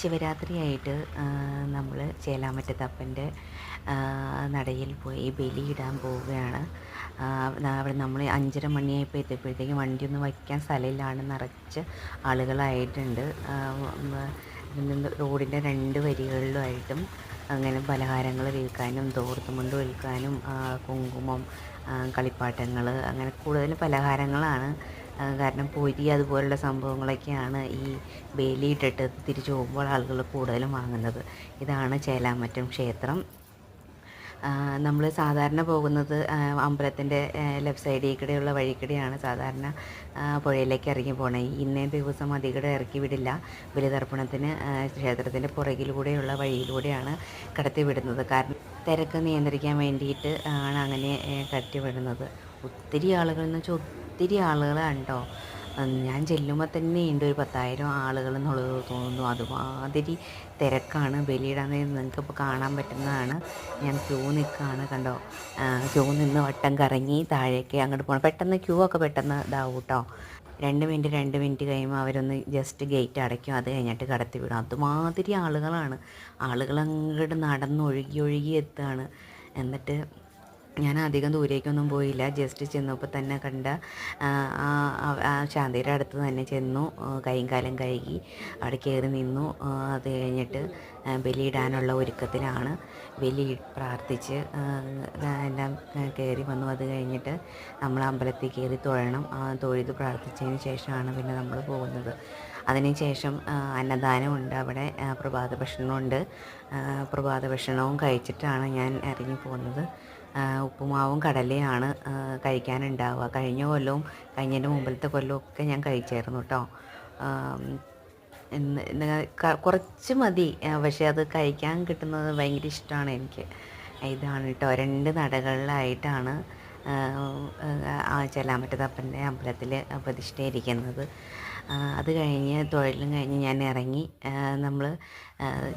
ശിവരാത്രിയായിട്ട് നമ്മൾ ചേലാമറ്റത്തപ്പൻ്റെ നടയിൽ പോയി ബലിയിടാൻ പോവുകയാണ്. അവിടെ നമ്മൾ 5:30 മണിയായപ്പോൾ എത്തിയപ്പോഴത്തേക്കും വണ്ടിയൊന്നും വയ്ക്കാൻ സ്ഥലമില്ലാണ്, നിറച്ച് ആളുകളായിട്ടുണ്ട്. റോഡിൻ്റെ 2 വരികളിലുമായിട്ടും അങ്ങനെ പലഹാരങ്ങൾ വിൽക്കാനും തോർത്തുമുണ്ട് വിൽക്കാനും കുങ്കുമം, കളിപ്പാട്ടങ്ങൾ, അങ്ങനെ കൂടുതലും പലഹാരങ്ങളാണ്. കാരണം പൊരി അതുപോലുള്ള സംഭവങ്ങളൊക്കെയാണ് ഈ വേലിയിട്ടിട്ട് തിരിച്ചു പോകുമ്പോൾ ആളുകൾ കൂടുതലും വാങ്ങുന്നത്. ഇതാണ് ചേലാമറ്റം ക്ഷേത്രം. നമ്മൾ സാധാരണ പോകുന്നത് അമ്പലത്തിൻ്റെ ലെഫ്റ്റ് സൈഡിൽ കൂടെയുള്ള വഴിക്കൂടെയാണ് സാധാരണ പുഴയിലേക്ക് ഇറങ്ങി പോകണേ. ഇന്നേ ദിവസം അധികം ഇറക്കി വിടില്ല. ബലിതർപ്പണത്തിന് ക്ഷേത്രത്തിൻ്റെ പുറകിലൂടെയുള്ള വഴിയിലൂടെയാണ് കടത്തി വിടുന്നത്. കാരണം തിരക്ക് നിയന്ത്രിക്കാൻ വേണ്ടിയിട്ട് ആണ് അങ്ങനെ കടത്തി വിടുന്നത്. ഒത്തിരി ആളുകൾ എന്ന് വെച്ചാൽ ഒത്തിരി ആളുകളാണ് കേട്ടോ. ഞാൻ ചെല്ലുമ്പോൾ തന്നെ ഉണ്ട് ഒരു 10,000 ആളുകൾ എന്നുള്ളത് തോന്നുന്നു. അതുമാതിരി തിരക്കാണ്. ബലിയിടാൻ നിങ്ങൾക്കിപ്പോൾ കാണാൻ പറ്റുന്നതാണ്. ഞാൻ ക്യൂ നിൽക്കുകയാണ്, കണ്ടോ. ക്യൂ നിന്ന് വട്ടം കറങ്ങി താഴേക്ക് അങ്ങോട്ട് പോകണം. പെട്ടെന്ന് ക്യൂ ഒക്കെ പെട്ടെന്ന് ഇതാവും കേട്ടോ. 2 മിനിറ്റ് കഴിയുമ്പോൾ അവരൊന്ന് ജസ്റ്റ് ഗേറ്റ് അടയ്ക്കും. അത് കഴിഞ്ഞിട്ട് കടത്തി വിടും. അതുമാതിരി ആളുകളാണ്. ആളുകൾ അങ്ങോട്ട് നടന്നൊഴുകി എത്തുകയാണ്. എന്നിട്ട് ഞാൻ അധികം ദൂരേക്കൊന്നും പോയില്ല. ജസ്റ്റ് ചെന്നപ്പോൾ തന്നെ കണ്ട ശാന്തിയുടെ അടുത്ത് തന്നെ ചെന്നു. കൈയും കാലും കഴുകി അവിടെ കയറി നിന്നു. അത് കഴിഞ്ഞിട്ട് ബലിയിടാനുള്ള ഒരുക്കത്തിലാണ്. ബലി പ്രാർത്ഥിച്ച് എല്ലാം കയറി വന്നു. അത് കഴിഞ്ഞിട്ട് നമ്മൾ അമ്പലത്തിൽ കയറി തൊഴണം. തൊഴുത് പ്രാർത്ഥിച്ചതിന് ശേഷമാണ് പിന്നെ നമ്മൾ പോകുന്നത്. അതിനുശേഷം അന്നദാനമുണ്ട് അവിടെ, പ്രഭാത ഭക്ഷണമുണ്ട്. പ്രഭാത ഭക്ഷണവും കഴിച്ചിട്ടാണ് ഞാൻ ഇറങ്ങി പോകുന്നത്. ഉപ്പുമാവും കടലയാണ് കഴിക്കാനുണ്ടാവുക. കഴിഞ്ഞ കൊല്ലവും കഴിഞ്ഞതിൻ്റെ മുമ്പിലത്തെ കൊല്ലവും ഒക്കെ ഞാൻ കഴിച്ചായിരുന്നു കേട്ടോ. കുറച്ച് മതി, പക്ഷേ അത് കഴിക്കാൻ കിട്ടുന്നത് ഭയങ്കര ഇഷ്ടമാണ് എനിക്ക്. ഇതാണ് കേട്ടോ 2 നടകളിലായിട്ടാണ് ചേലാമറ്റത്തപ്പൻ്റെ അമ്പലത്തിൽ പ്രതിഷ്ഠയിരിക്കുന്നത്. അത് കഴിഞ്ഞ് തൊഴിലും കഴിഞ്ഞ് ഞാൻ ഇറങ്ങി.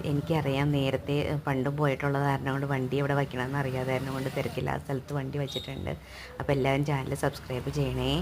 എനിക്കറിയാം, നേരത്തെ പണ്ടും പോയിട്ടുള്ളത് കാരണം കൊണ്ട് വണ്ടി എവിടെ വയ്ക്കണമെന്ന് അറിയാതെ കാരണം കൊണ്ട് തിരക്കില്ലാത്ത സ്ഥലത്ത് വണ്ടി വെച്ചിട്ടുണ്ട്. അപ്പോൾ എല്ലാവരും ചാനൽ സബ്സ്ക്രൈബ് ചെയ്യണേ.